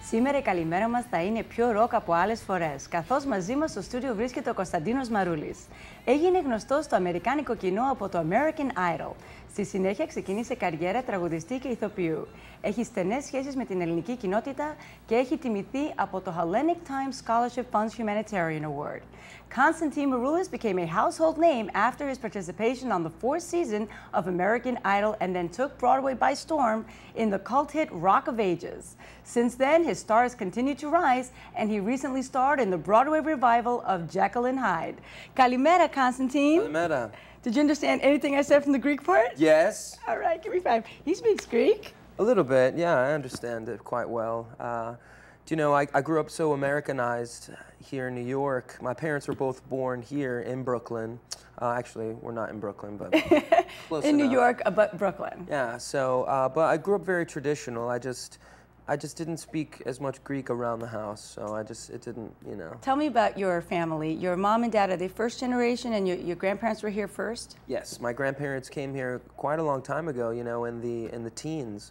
Σήμερα η καλημέρα μας θα είναι πιο ροκ από άλλες φορές, καθώς μαζί μας στο στούντιο βρίσκεται ο Κωνσταντίνος Μαρούλης. Έγινε γνωστός στο αμερικάνικο κοινό από το American Idol. Στη συνέχεια ξεκίνησε καριέρα τραγουδιστή και ηθοποιού. Έχει στενές σχέσεις με την ελληνική κοινότητα και έχει τιμηθεί από το Hellenic Times Scholarship Fund's Humanitarian Award. Constantine Maroulis became a household name after his participation on the fourth season of American Idol and then took Broadway by storm in the cult hit Rock of Ages. Since then, his stars continued to rise, and he recently starred in the Broadway revival of Jekyll and Hyde. Kalimera, Constantine. Kalimera. Did you understand anything I said from the Greek part? Yes. All right, give me 5. He speaks Greek? A little bit, yeah, I understand it quite well. Do you know, I grew up so Americanized here in New York. My parents were both born here in Brooklyn. Actually, we're not in Brooklyn, but close in enough. New York, but Brooklyn. Yeah, so, but I grew up very traditional. I just didn't speak as much Greek around the house, so it didn't, you know. Tell me about your family. Your mom and dad, are they first generation, and your grandparents were here first? Yes, my grandparents came here quite a long time ago, you know, in the teens.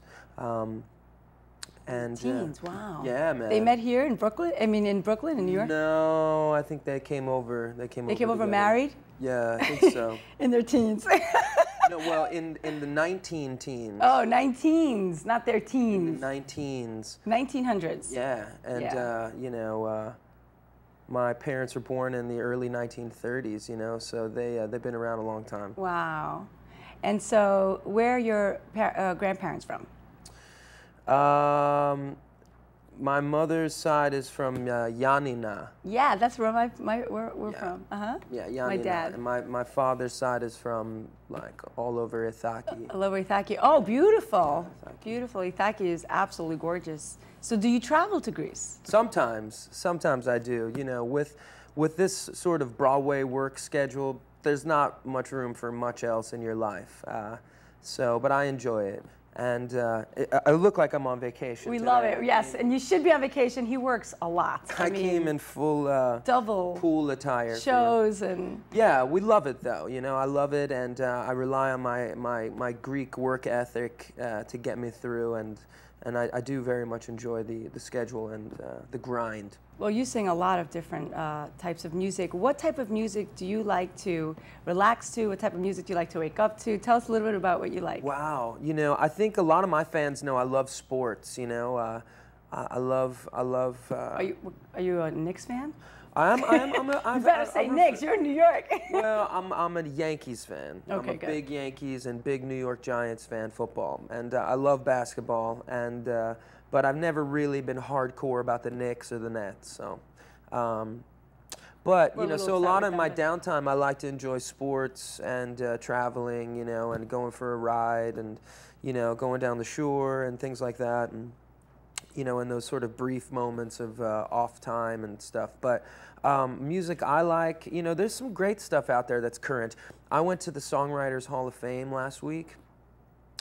Teens, wow. Yeah, man. They met here in Brooklyn? I mean, in Brooklyn, in New York? No, I think they came over. They came over married? Yeah, I think so. In their teens. No, well, in the 19 teens. Oh, 19s, not their teens. In the 19s. 1900s. Yeah, and you know, my parents were born in the early 1930s, you know, so they've been around a long time. Wow. And so, where are your grandparents from? My mother's side is from Yanina. Yeah, that's where we're from. Yeah, Yanina. My dad. And my father's side is from like all over Ithaki. All over Ithaki. Oh, beautiful. Beautiful. Ithaki is absolutely gorgeous. So do you travel to Greece? Sometimes I do. You know, with this sort of Broadway work schedule, there's not much room for much else in your life. But I enjoy it. And I look like I'm on vacation. We love it, yes. And you should be on vacation. He works a lot. I came in full double pool attire. Shows and... Yeah, we love it though. You know, I love it, and I rely on my Greek work ethic to get me through, and I do very much enjoy the schedule and the grind. Well, you sing a lot of different types of music. What type of music do you like to relax to? What type of music do you like to wake up to? Tell us a little bit about what you like. Wow, you know, I think a lot of my fans know I love sports. You know, I love. Are you a Knicks fan? You better say Knicks. You're in New York. Well, I'm a Yankees fan. Okay, I'm a big Yankees and big New York Giants fan, football, and I love basketball. But I've never really been hardcore about the Knicks or the Nets. So, but you know, so a lot of my downtime, I like to enjoy sports and traveling, you know, and going for a ride, and you know, going down the shore and things like that, and you know, in those sort of brief moments of off time and stuff. But music I like, you know, there's some great stuff out there that's current. I went to the Songwriters Hall of Fame last week.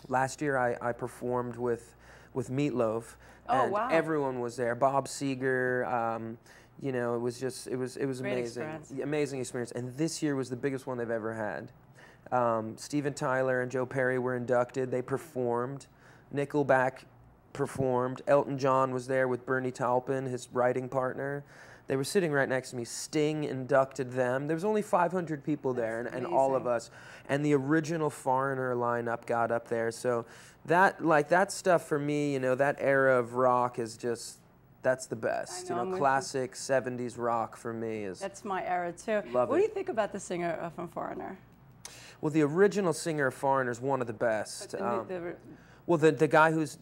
Last year I performed with Meatloaf, and everyone was there. Bob Seger, you know, it was amazing, amazing experience. And this year was the biggest one they've ever had. Steven Tyler and Joe Perry were inducted. They performed. Nickelback performed. Elton John was there with Bernie Taupin, his writing partner. They were sitting right next to me. Sting inducted them. There was only 500 people there, and all of us. And the original Foreigner lineup got up there. So that stuff for me, you know, that era of rock is just, that's the best. You know, classic 70s rock for me is. That's my era too. What do you think about the singer from Foreigner? Well, the original singer of Foreigner is one of the best. Well, the guy who's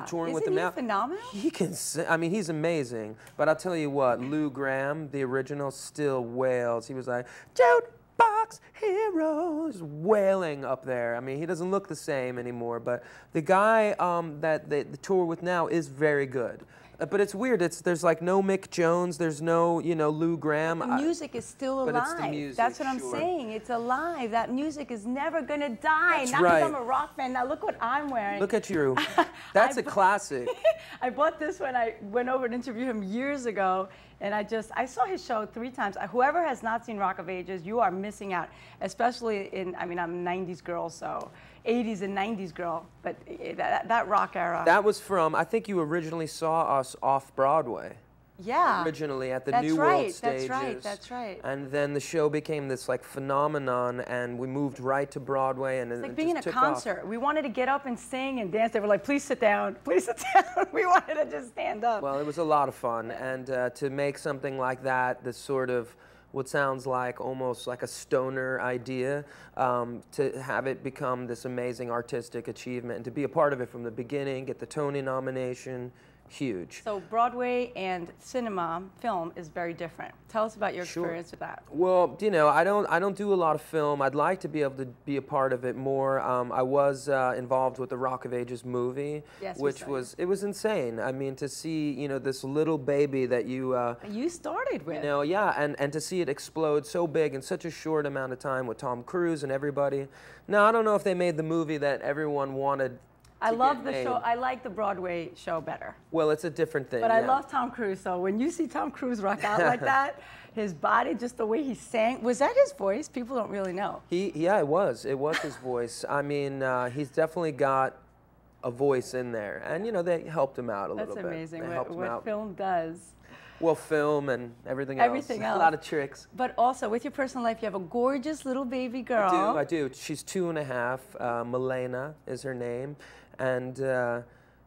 touring with them now. Isn't he phenomenal? He can sing. I mean, he's amazing. But I'll tell you what, Lou Gramm, the original, still wails. He was like, jukebox heroes, wailing up there. I mean, he doesn't look the same anymore. But the guy that they tour with now is very good. But it's weird. There's like no Mick Jones. There's no, you know, Lou Gramm. The music is still alive. But it's the music, that's what I'm saying. It's alive. That music is never gonna die. That's not because I'm a rock fan. Now look what I'm wearing. Look at you. That's a classic. I bought this when I went over to interview him years ago, and I saw his show 3 times. Whoever has not seen Rock of Ages, you are missing out, especially in, I mean, I'm a 90s girl, so 80s and 90s girl, but that rock era. That was from, I think you originally saw us off Broadway. Yeah. Originally at the That's New right, World stages. That's right. And then the show became this like phenomenon, and we moved right to Broadway, and It's it like being in a just took concert. off. We wanted to get up and sing and dance. They were like, please sit down, please sit down. We wanted to just stand up. Well, it was a lot of fun, and to make something like that, this sort of what sounds like almost like a stoner idea, to have it become this amazing artistic achievement, and to be a part of it from the beginning, get the Tony nomination, huge. So Broadway and cinema, film is very different. Tell us about your experience with that. Well, you know, I don't do a lot of film. I'd like to be able to be a part of it more. I was involved with the Rock of Ages movie, yes, which was insane. I mean, to see, you know, this little baby that you started with. You know, yeah, and to see it explode so big in such a short amount of time with Tom Cruise and everybody. Now, I don't know if they made the movie that everyone wanted. I love the show. I like the Broadway show better. Well, it's a different thing. But I love Tom Cruise. So when you see Tom Cruise rock out like that, his body, just the way he sang, was that his voice? People don't really know. Yeah, it was. It was his voice. I mean, he's definitely got a voice in there, and you know they helped him out a little bit. That's amazing. They helped him What out. Film does. Well, film and everything else. Everything else. A lot of tricks. But also, with your personal life, you have a gorgeous little baby girl. I do. She's 2.5. Milena is her name. And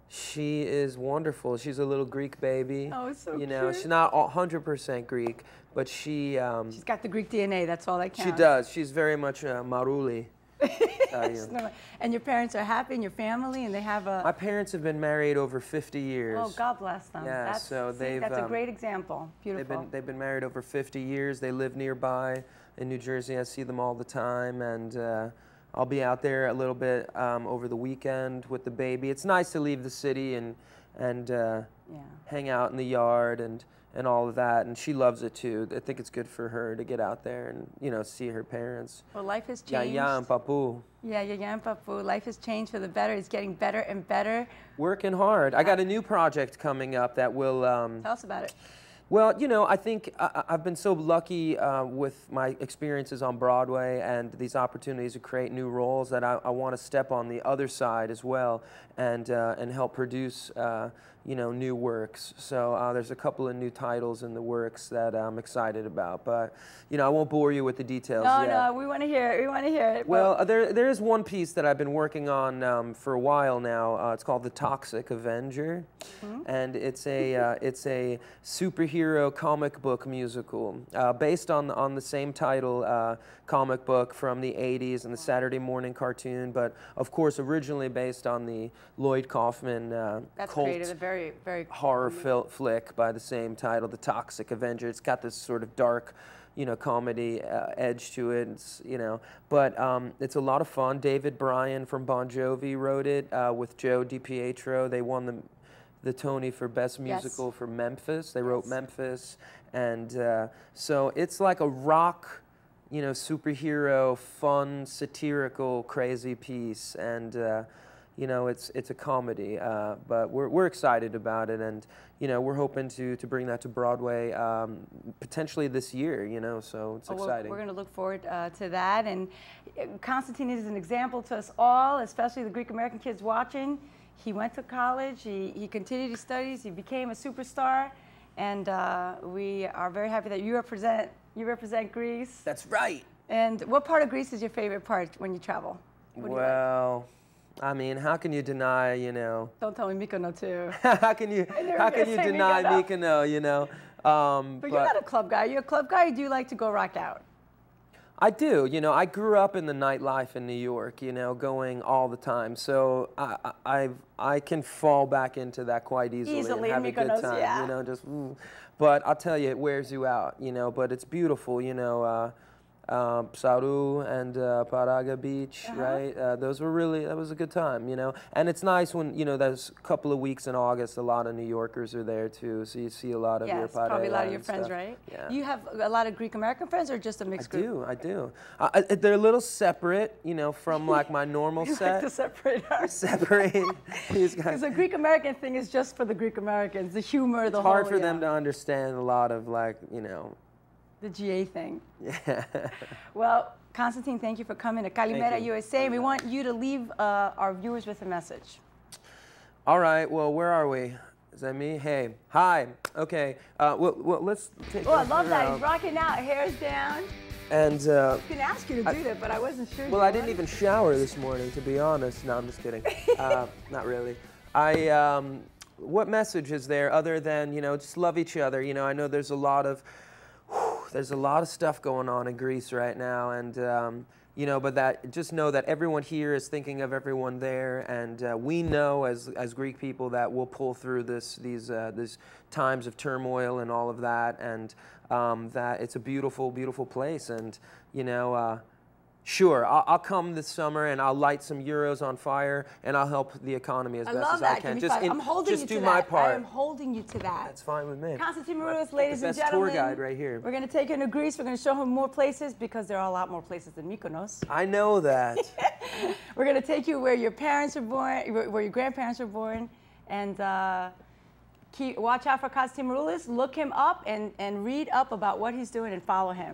she is wonderful. She's a little Greek baby. Oh, it's so You know, cute. she's not 100% Greek, but she... she's got the Greek DNA, that's all that counts. She does. She's very much Marouli. And your parents are happy, and your family, and they have a... My parents have been married over 50 years. Oh, God bless them. Yeah, so they've... That's a great example. Beautiful. They've been married over 50 years. They live nearby in New Jersey. I see them all the time, and I'll be out there a little bit over the weekend with the baby. It's nice to leave the city and hang out in the yard and all of that, and she loves it too. I think it's good for her to get out there and, you know, see her parents. Well, life has changed. Yaya and Papu. Yeah, Yaya and Papu. Life has changed for the better. It's getting better and better. Working hard. I got a new project coming up that will... Tell us about it. Well, you know, I think I've been so lucky with my experiences on Broadway and these opportunities to create new roles that I want to step on the other side as well and help produce, you know, new works. So there's a couple of new titles in the works that I'm excited about. But, you know, I won't bore you with the details yet. No, we want to hear it. We want to hear it. Well, there is one piece that I've been working on for a while now. It's called The Toxic Avenger. Mm-hmm. And it's a superhero comic book musical based on the same title comic book from the 80s and the Saturday morning cartoon, but of course originally based on the Lloyd Kaufman cult very horror flick by the same title, The Toxic Avenger. It's got this sort of dark, you know, comedy edge to it. It's, you know, but it's a lot of fun. David Bryan from Bon Jovi wrote it with Joe DiPietro. They won the Tony for Best Musical for Memphis. They wrote Memphis, and so it's like a rock, you know, superhero, fun, satirical, crazy piece, and you know, it's a comedy, but we're excited about it, and you know, we're hoping to bring that to Broadway potentially this year, you know, so it's exciting. We're going to look forward to that, and Constantine is an example to us all, especially the Greek American kids watching. He went to college, he continued his studies, he became a superstar, and we are very happy that you represent Greece. That's right. And what part of Greece is your favorite part when you travel? Well, I mean, how can you deny, you know? Don't tell me Mykonos too. how can you deny Mykonos, you know? But you're not a club guy. You're a club guy. You do like to go rock out. I do. You know, I grew up in the nightlife in New York, you know, going all the time. So I can fall back into that quite easily and have a good time, you know, just, but I'll tell you, it wears you out, you know, but it's beautiful, you know, Psaru and Paraga Beach, right? That was a good time, you know. And it's nice when, you know, there's a couple of weeks in August, a lot of New Yorkers are there too, so you see a lot of your Paraga probably a lot of your friends, stuff. right? Yeah. You have a lot of Greek American friends or just a mixed group? I do. They're a little separate, you know, from like my normal you set. Like to separate us. Separate these guys. Because the Greek American thing is just for the Greek Americans, the humor, the whole. It's hard for them to understand a lot of, like, you know, the GA thing. Yeah. Well, Constantine, thank you for coming to Kalimera USA. We want you to leave our viewers with a message. All right, well, where are we? Is that me? Hey, hi. Okay, well let's take. Oh, I love that. He's rocking out, hair's down. And I was going to ask you to do that, but I wasn't sure. Well, I didn't even shower this morning, to be honest. No, I'm just kidding. Not really. What message is there other than, you know, just love each other? You know, I know there's a lot of stuff going on in Greece right now, and you know, but just know that everyone here is thinking of everyone there, and we know as Greek people that we'll pull through these times of turmoil and all of that, and that it's a beautiful, beautiful place, and you know, sure, I'll come this summer and I'll light some euros on fire and I'll help the economy as best as I can. I'm holding you to that. My part. I am holding you to that. That's fine with me. Constantine Maroulis, ladies and gentlemen. The best tour guide right here. We're going to take him to Greece. We're going to show him more places because there are a lot more places than Mykonos. I know that. We're going to take you where your parents were born, where your grandparents were born, and watch out for Constantine Maroulis. Look him up and read up about what he's doing and follow him.